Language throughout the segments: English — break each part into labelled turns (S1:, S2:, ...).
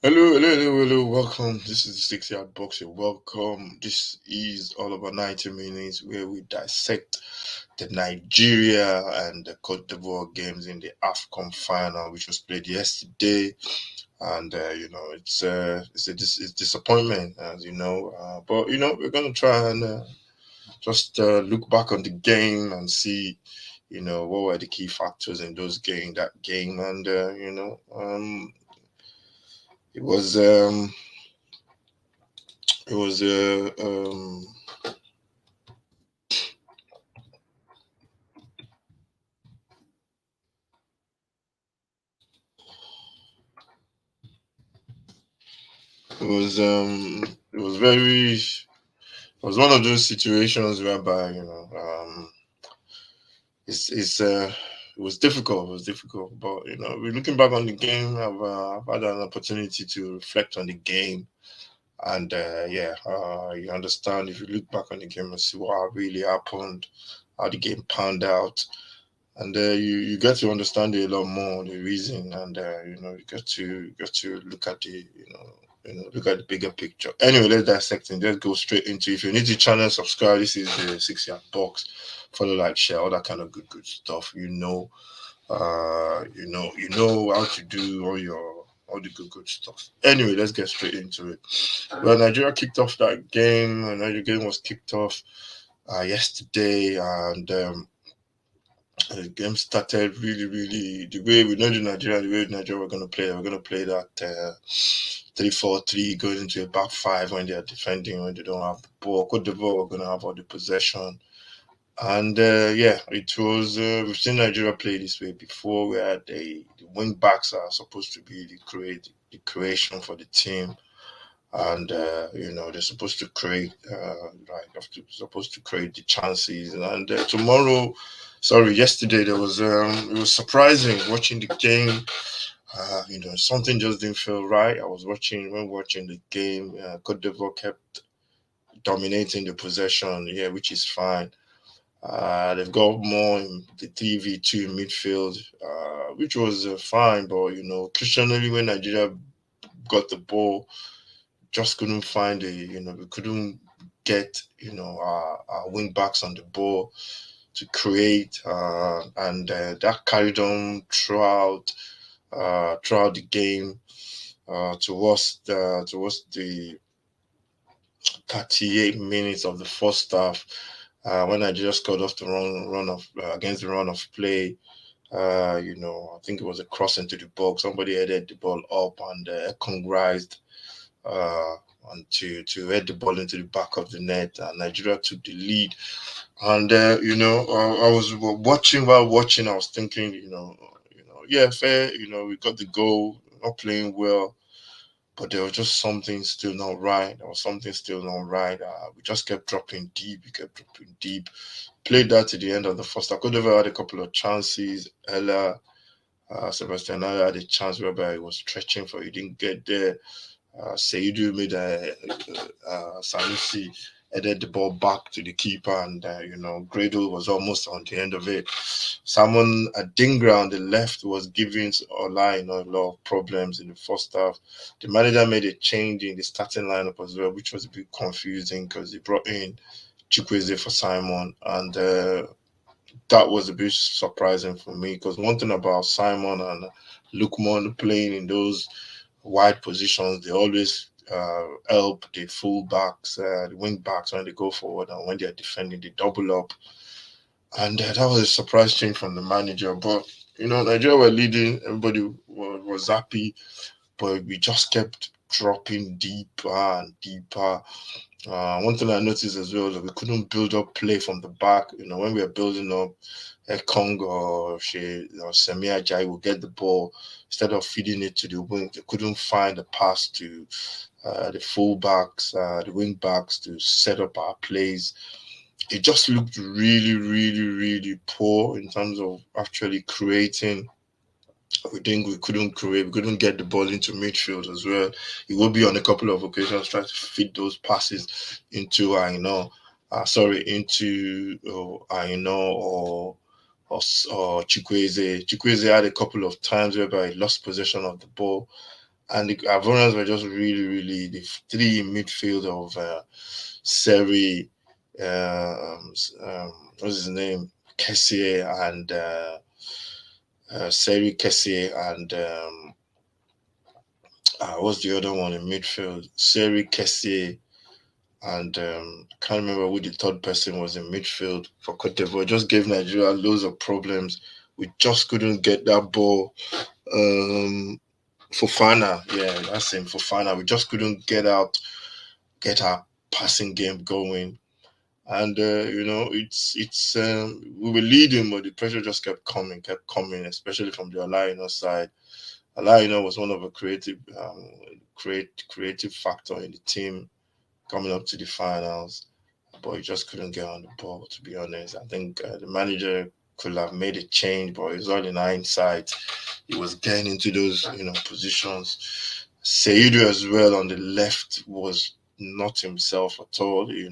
S1: Hello. Welcome. This is the 6 yard box. You're welcome. This is all about 90 minutes where we dissect the Nigeria and the Cote d'Ivoire games in the AFCON final, which was played yesterday. And it's disappointment, as you know. But we're gonna try and just look back on the game and see, what were the key factors in that game, and it was um It was it was it was very it was one of those situations whereby it was difficult. It was difficult, but we're looking back on the game. I've had an opportunity to reflect on the game, and you understand if you look back on the game and see what really happened, how the game panned out, and you get to understand it a lot more, the reason, and you get to look at look at the bigger picture. Anyway, let's dissect and just go straight into. If you're new to the channel, subscribe. This is the 6 yard box. Follow, like, share, all that kind of good stuff. How to do all the good stuff. Anyway, let's get straight into it. Well, Nigeria kicked off that game. Nigeria game was kicked off yesterday, and the game started really the way we know the way Nigeria were going to play. We're going to play that 3-4-3, going into a back five when they are defending, when they don't have the ball. Cote d'Ivoire were going to have all the possession. And it was, we've seen Nigeria play this way before, where the wing backs are supposed to be the creation for the team. And they're supposed to create supposed to create the chances. And yesterday there was it was surprising watching the game. Something just didn't feel right. I was watching the game. Cote d'Ivoire kept dominating the possession, yeah, which is fine. They've got more in the 3v2 midfield, which was fine. But occasionally when Nigeria got the ball, just couldn't find we couldn't get our wing backs on the ball to create, and that carried on throughout the game, towards the 38 minutes of the first half, when Nigeria scored off the run of against the run of play. I think it was a cross into the box. Somebody headed the ball up, and Ekong rised uh, and to head the ball into the back of the net. And Nigeria took the lead. And I was watching. While watching, I was thinking, yeah, fair. We got the goal. Not playing well, but there was just something still not right. There was something still not right. We just kept dropping deep. We kept dropping deep. Played that to the end of the first. I could have had a couple of chances. Ella, Sebastian Ella had a chance whereby he was stretching for. He didn't get there. Seidu made Sanusi headed the ball back to the keeper, and Gradle was almost on the end of it. Simon Adingra on the left was giving Ola a lot of problems in the first half. The manager made a change in the starting lineup as well, which was a bit confusing because he brought in Chukwueze for Simon, and that was a bit surprising for me because one thing about Simon and Lukman playing in those wide positions, they always help the full-backs, the wing backs when they go forward, and when they're defending, they double up. And that was a surprise change from the manager. But Nigeria were leading, everybody was happy, but we just kept dropping deeper and deeper. One thing I noticed as well is that we couldn't build up play from the back. When we were building up, Ekong or Semi Ajayi will get the ball instead of feeding it to the wing. They couldn't find a pass to the full backs, the wing backs to set up our plays. It just looked really poor in terms of actually creating. We think we couldn't create, we couldn't get the ball into midfield as well. He will be on a couple of occasions trying to feed those passes into into or Chukwueze. Chukwueze had a couple of times whereby he lost possession of the ball, and the Ivorians were just really the three in midfield of Seri, what's his name, Kessié, and Seri Kessié, and what's the other one in midfield? Seri Kessié, and I can't remember who the third person was in midfield for Cote d'Ivoire. Just gave Nigeria loads of problems. We just couldn't get that ball. Fofana, yeah, that's him, Fofana. We just couldn't get our passing game going. And we were leading, but the pressure just kept coming, especially from the Alaino side. Alaino was one of a creative factor in the team coming up to the finals, but he just couldn't get on the ball. To be honest, I think the manager could have made a change, but it's all in hindsight. He was getting into those positions. Seidu as well on the left was not himself at all. He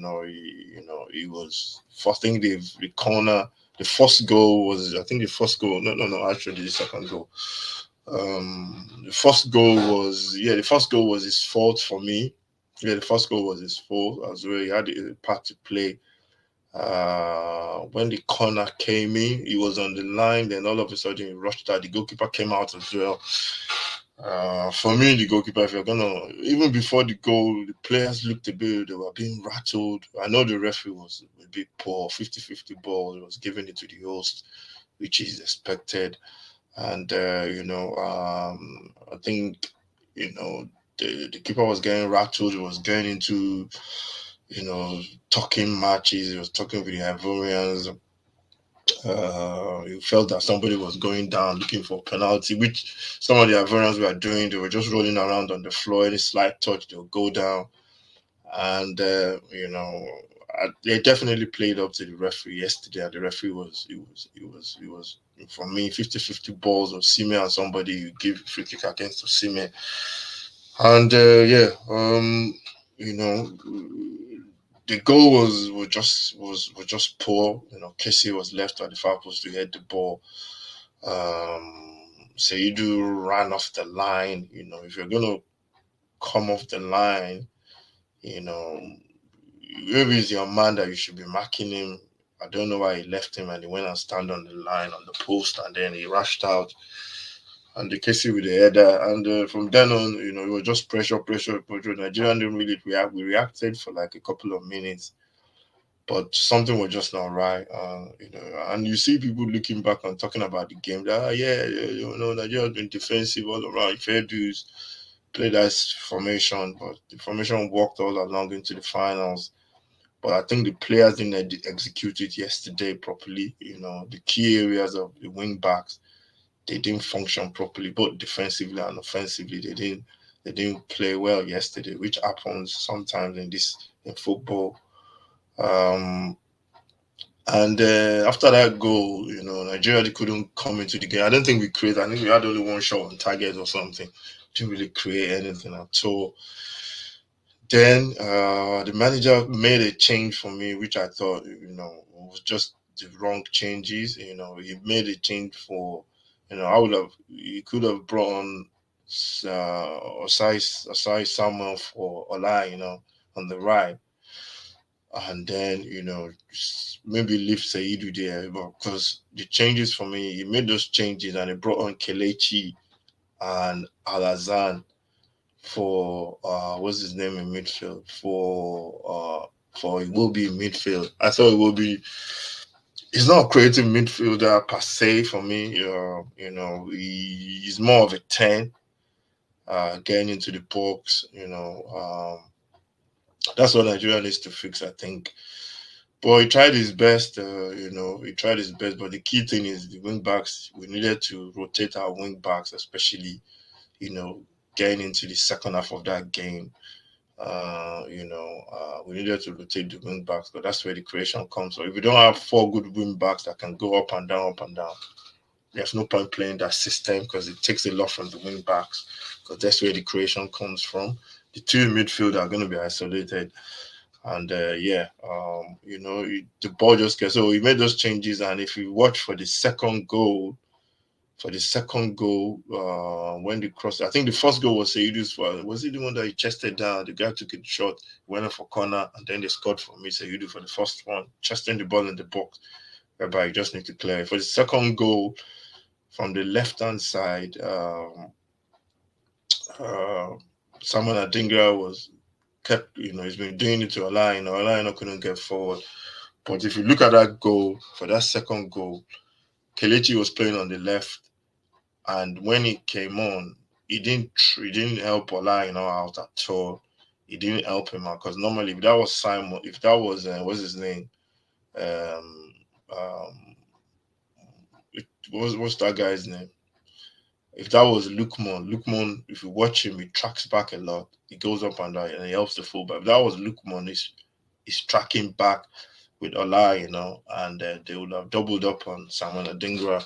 S1: was. I think the corner. The first goal was. I think the first goal. No. Actually, the second goal. The first goal was. Yeah, the first goal was his fault for me. Yeah, the first goal was his fault as well. He had a part to play. When the corner came in, he was on the line. Then all of a sudden, he rushed out. The goalkeeper came out as well. For me, the goalkeeper, if you're gonna, even before the goal, the players looked a bit, they were being rattled. I know the referee was a bit poor, 50-50 ball. He was giving it to the host, which is expected. And, I think, the keeper was getting rattled. He was getting into, talking matches. He was talking with the Ivorians. You felt that somebody was going down looking for penalty, which some of the Ivorians were doing. They were just rolling around on the floor. Any slight touch, they'll go down. And they definitely played up to the referee yesterday. And the referee was for me 50-50 balls of Sime and somebody you give free kick against Sime. And you know, the goal was just poor. Casey was left at the far post to head the ball. Seidu ran off the line. If you're gonna come off the line, you know, maybe it's your man that you should be marking him. I don't know why he left him and he went and stand on the line on the post and then he rushed out and the Casey with the header. And from then on, it was just pressure. Nigeria didn't really react. We reacted for like a couple of minutes, but something was just not right. And you see people looking back and talking about the game. That, Nigeria has been defensive all around. Fair dues, played that formation, but the formation worked all along into the finals. But I think the players didn't execute it yesterday properly. The key areas of the wing backs, they didn't function properly, both defensively and offensively. They didn't play well yesterday, which happens sometimes in football. Um, and after that goal, Nigeria they couldn't come into the game. I don't think we created. I think we had only one shot on target or something. Didn't really create anything at all. Then the manager made a change for me, which I thought, was just the wrong changes. He made a change for, he could have brought on Osai Samuel for Ola, on the right. And then, maybe leave Saidu there. Because the changes for me, he made those changes and he brought on Kelechi and Alazan for what's his name in midfield for it will be midfield. I thought it will be. He's not a creative midfielder per se for me. He's more of a 10, getting into the box. That's what Nigeria needs to fix, I think. But he tried his best. He tried his best. But the key thing is the wing backs. We needed to rotate our wing backs, especially getting into the second half of that game. We needed to rotate the wing backs, but that's where the creation comes. So if we don't have four good wing backs that can go up and down, there's no point playing that system because it takes a lot from the wing backs because that's where the creation comes from. The two in midfield are going to be isolated. And the ball just gets. So we made those changes, and if you watch for the second goal, For the second goal, when the cross, I think the first goal was Seidu's for, was it the one that he chested down? The guy took a shot, went in for corner, and then they scored for me. Seidu for the first one, chesting the ball in the box, whereby you just need to clear it. For the second goal, from the left hand side, uh, Samuel Adingra was kept, he's been doing it to Olaino. Olaino couldn't get forward. But if you look at that goal, for that second goal, Kelechi was playing on the left, and when he came on, he didn't help Olaino out at all. He didn't help him out because normally if that was Simon, if that was what's his name, um, um, what's that guy's name? If that was Lukman, if you watch him, he tracks back a lot. He goes up and down and he helps the fullback. If that was Lukman, he's tracking back with Ola, and they would have doubled up on Samuel Adingra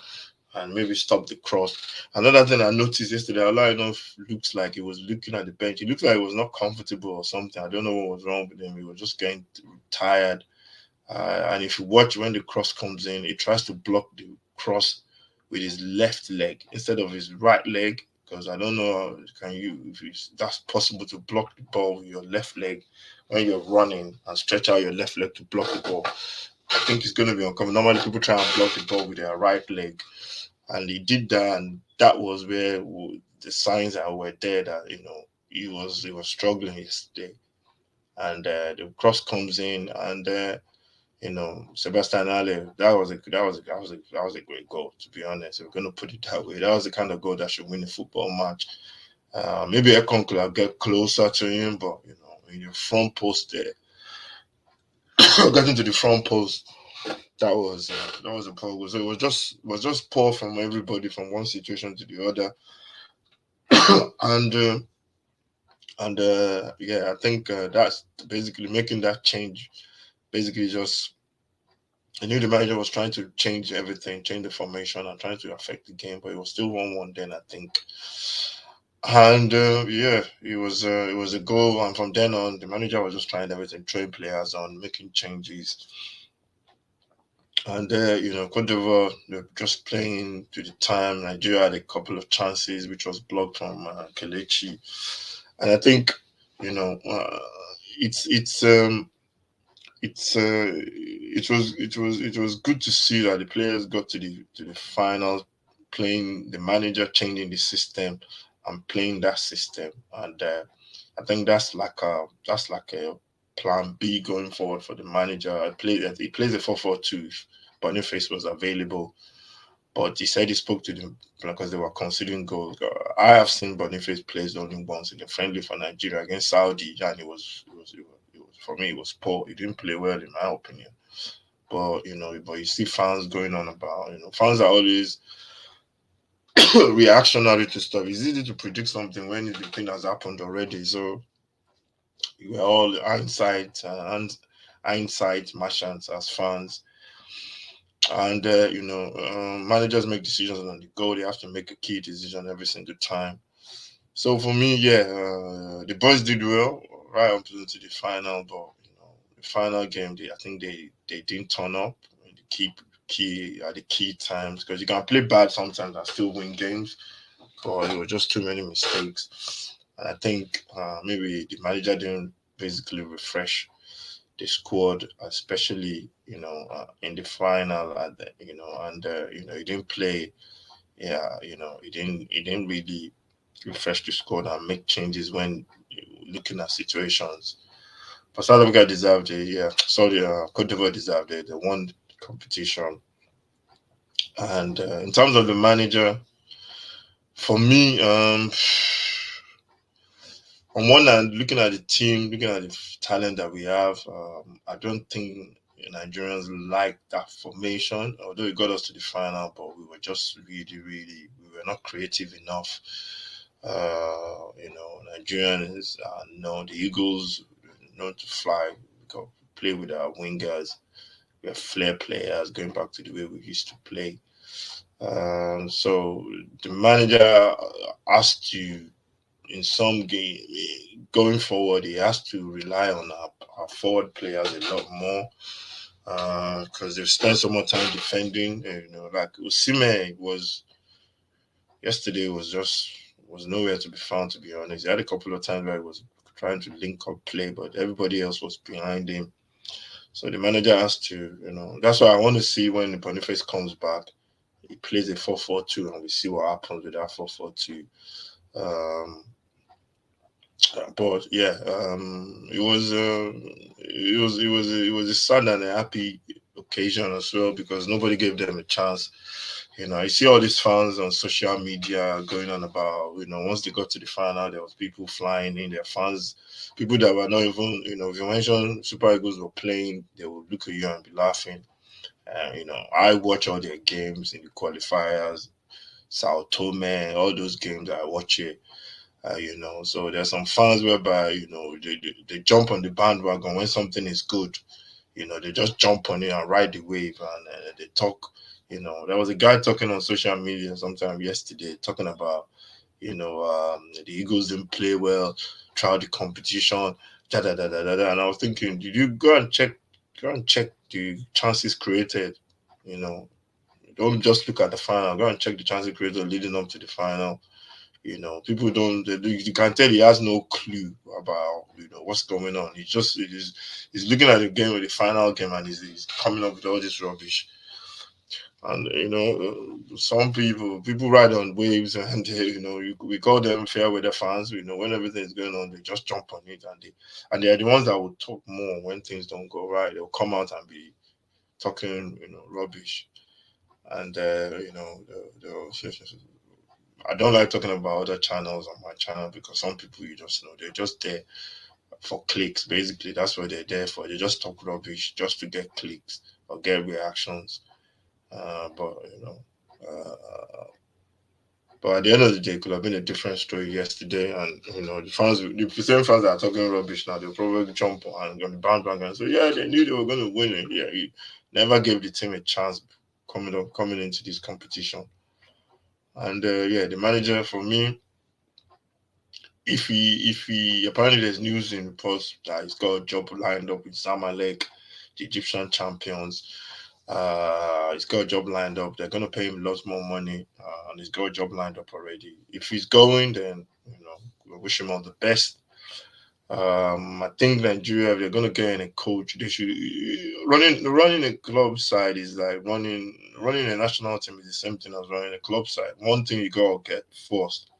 S1: and maybe stop the cross. Another thing I noticed yesterday, Ola, looks like he was looking at the bench. He looked like he was not comfortable or something. I don't know what was wrong with him. He was just getting tired. And if you watch when the cross comes in, he tries to block the cross with his left leg instead of his right leg. Because I don't know, can you if that's possible to block the ball with your left leg when you're running and stretch out your left leg to block the ball. I think it's going to be uncommon. Normally, people try and block the ball with their right leg, and he did that, and that was where the signs that were there that he was struggling yesterday, and the cross comes in, and Sebastian Ale, that was a great goal, to be honest. If we're gonna put it that way, that was the kind of goal that should win a football match. Maybe Ekon could have get closer to him, but in your front post there, getting to the front post, that was a poor goal. So it was just poor from everybody from one situation to the other, and yeah, I think that's basically making that change. Basically, just I knew the manager was trying to change everything, change the formation, and trying to affect the game, but it was still 1-1 then, I think. And yeah, it was a goal, and from then on, the manager was just trying everything, train players on, making changes, and Cote d'Ivoire, they're just playing to the time. Nigeria had a couple of chances, which was blocked from Kelechi, and I think it's it's it was good to see that the players got to the finals, playing the manager changing the system and playing that system, and I think that's like a plan B going forward for the manager. He plays a 4-4-2 if Boniface was available, but he said he spoke to them because they were considering goals. I have seen Boniface plays only once in a friendly for Nigeria against Saudi, and it was for me it was poor. He didn't play well in my opinion. But you see fans going on about fans are always reactionary to stuff. It's easy to predict something when the thing has happened already. So we're all hindsight merchants as fans, and managers make decisions on the go. They have to make a key decision every single time. So for me, yeah, the boys did well right up to the final, but the final game, I think they didn't turn up in the key at the key times, because you can play bad sometimes and still win games, but it was just too many mistakes. And I think maybe the manager didn't basically refresh the squad, especially in the final, and he didn't play. Yeah, he didn't really refresh the squad and make changes when looking at situations. But South Africa deserved it. Yeah, sorry, Cote d'Ivoire deserved it. They won the competition. And in terms of the manager, for me, on one hand, looking at the team, looking at the talent that we have, I don't think Nigerians like that formation. Although it got us to the final, but we were just really, really, we were not creative enough. Nigerians know the Eagles know to fly. We can play with our wingers. We have flair players going back to the way we used to play. So the manager has to, in some game going forward, he has to rely on our forward players a lot more, because they've spent so much time defending. Like Osimhen was Yesterday was nowhere to be found. To be honest, he had a couple of times where he was trying to link up play, but everybody else was behind him. So the manager has to, that's why I want to see when Boniface comes back. He plays a 4-4-2, and we see what happens with that 4-4-2. Um, but yeah, it was a sad and a happy occasion as well because nobody gave them a chance. I see all these fans on social media going on about, once they got to the final, there was people flying in, their fans, people that were not even, if you mention Super Eagles were playing, they would look at you and be laughing. I watch all their games in the qualifiers, Sao Tome, all those games. I watch it. So there's some fans whereby they jump on the bandwagon when something is good. They just jump on it and ride the wave, and they talk. There was a guy talking on social media sometime yesterday talking about the Eagles didn't play well throughout the competition, da da da da da. Da. And I was thinking, did you go and check the chances created? You know, don't just look at the final. Go and check the chances created leading up to the final. People don't. You can tell he has no clue about what's going on. He's looking at the game with the final game, and he's coming up with all this rubbish. And some people ride on waves, and we call them fair weather fans. When everything is going on, they just jump on it, and they are the ones that will talk more when things don't go right. They'll come out and be talking rubbish, and I don't like talking about other channels on my channel because some people you just know they're just there for clicks. Basically, that's what they're there for. They just talk rubbish just to get clicks or get reactions. But but at the end of the day, it could have been a different story yesterday. And the same fans that are talking rubbish now, they'll probably jump on the bandwagon and say, yeah, they knew they were going to win it. Yeah, he never gave the team a chance coming into this competition. And yeah, the manager for me, if he apparently there's news in the post that he's got a job lined up with Zamalek, the Egyptian champions. He's got a job lined up. They're gonna pay him lots more money, and he's got a job lined up already. If he's going, then we wish him all the best. I think Nigeria, if they're gonna get in a coach, they should running a club side is like running a national team is the same thing as running a club side. One thing you gotta get first: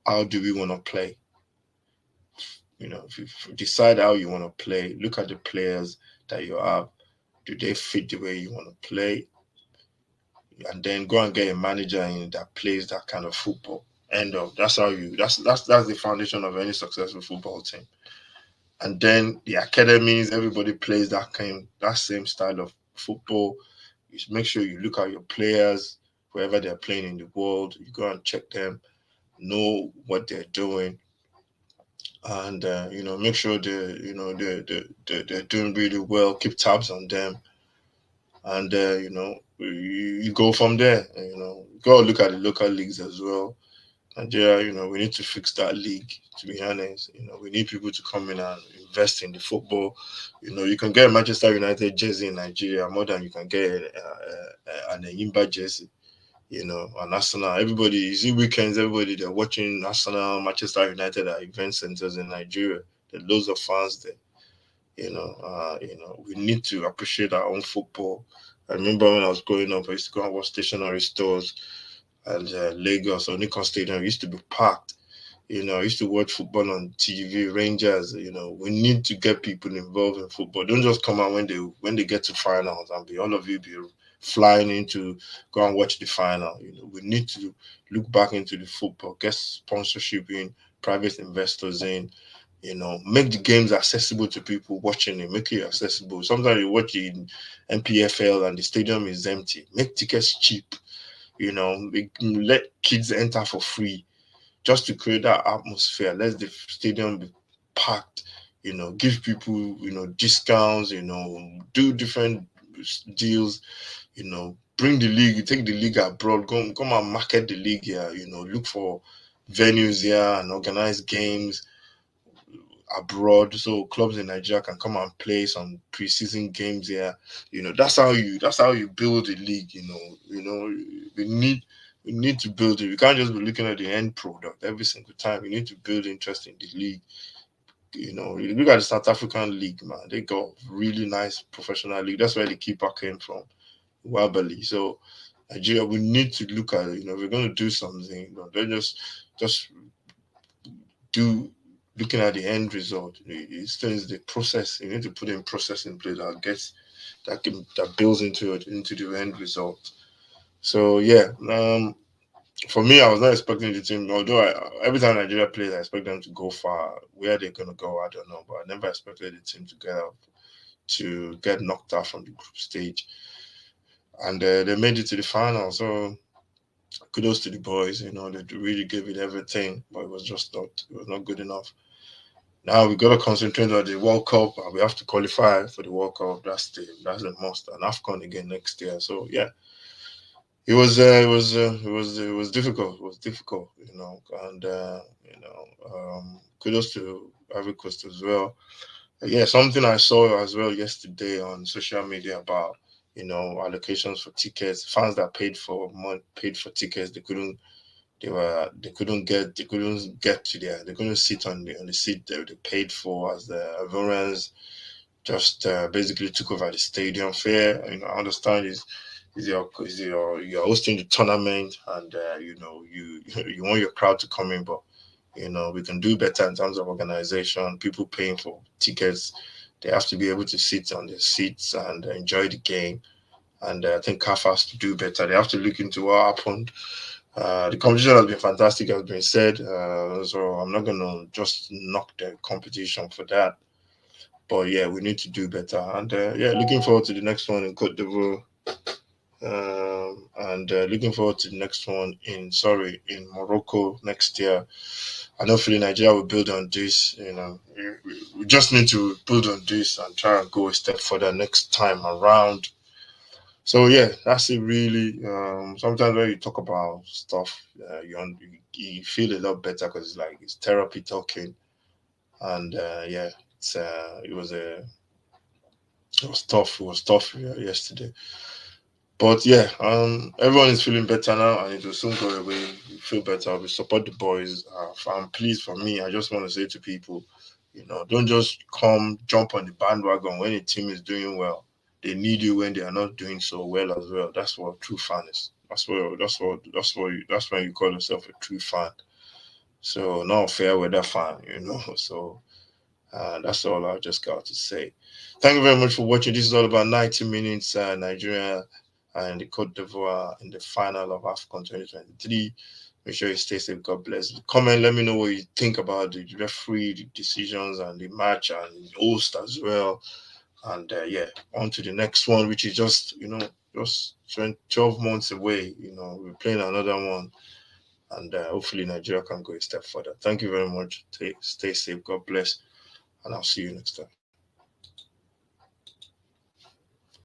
S1: how do we want to play? If you decide how you want to play, look at the players that you have. Do they fit the way you want to play? And then go and get a manager in that plays that kind of football. End of. That's how you. That's the foundation of any successful football team. And then the academies, everybody plays that same style of football. You make sure you look at your players, wherever they're playing in the world. You go and check them, know what they're doing, and make sure they're doing really well. Keep tabs on them, and you go from there. Go look at the local leagues as well. Nigeria, we need to fix that league. To be honest, we need people to come in and invest in the football. You can get a Manchester United jersey in Nigeria more than you can get an Imba jersey. And Arsenal. Everybody, you see weekends, everybody they're watching Arsenal, Manchester United at event centers in Nigeria. There are loads of fans there. We need to appreciate our own football. I remember when I was growing up, I used to go and watch stationery stores and Lagos or Nikon Stadium used to be packed. I used to watch football on TV, Rangers. We need to get people involved in football. Don't just come out when they get to finals and be all of you be flying into go and watch the final. We need to look back into the football, get sponsorship in, private investors in. Make the games accessible to people watching it. Make it accessible. Sometimes you watch in MPFL and the stadium is empty. Make tickets cheap. Let kids enter for free just to create that atmosphere. Let the stadium be packed. Give people discounts. Do different deals. Bring the league. Take the league abroad. Come and market the league here. Look for venues here and organize games abroad so clubs in Nigeria can come and play some preseason games here. That's how you build a league. We need We need to build it. We can't just be looking at the end product every single time. We need to build interest in the league. You look at the South African league, man. They got really nice professional league. That's where the keeper came from, Wabali. So Nigeria, we need to look at it. If we're going to do something, don't just do looking at the end result. It still is the process. You need to put in process in place that builds into the end result. So yeah, for me, I was not expecting the team. Although every time Nigeria plays, I expect them to go far. Where they're gonna go, I don't know. But I never expected the team to get knocked out from the group stage, and they made it to the final. So kudos to the boys. They really gave it everything, but it was just not. It was not good enough. Now we got to concentrate on the World Cup, and we have to qualify for the World Cup. That's the must. And AFCON again next year. So yeah, it was difficult. It was difficult, and kudos to Ivory Coast as well. Yeah, something I saw as well yesterday on social media about allocations for tickets. Fans that paid for tickets, they couldn't sit on the seat they paid for, as the Ivorians just basically took over the stadium fare. I understand you're hosting the tournament, and you want your crowd to come in, but we can do better in terms of organization. People paying for tickets, they have to be able to sit on their seats and enjoy the game. And I think CAF has to do better. They have to look into what happened. The competition has been fantastic, as been said. So I'm not gonna just knock the competition for that. But yeah, we need to do better. And yeah, looking forward to the next one in Cote d'Ivoire. And looking forward to the next one in Morocco next year. I know feeling Nigeria will build on this. We just need to build on this and try and go a step further next time around. So yeah, that's it really. Sometimes when you talk about stuff, you feel a lot better because it's therapy talking. And yeah, it was tough. It was tough yesterday. But yeah, everyone is feeling better now, and it will soon go away. We feel better. We support the boys. And please, for me, I just want to say to people, don't just come jump on the bandwagon when a team is doing well. They need you when they are not doing so well as well. That's what a true fan is. That's when you call yourself a true fan. So not a fair weather fan. So that's all I just got to say. Thank you very much for watching. This is all about 90 minutes Nigeria and the Cote d'Ivoire in the final of AFCON 2023. Make sure you stay safe. God bless. Comment, let me know what you think about the referee, the decisions, and the match, and the host as well. And yeah, on to the next one, which is just 12 months away. We're playing another one. And hopefully Nigeria can go a step further. Thank you very much. Stay safe. God bless. And I'll see you next time.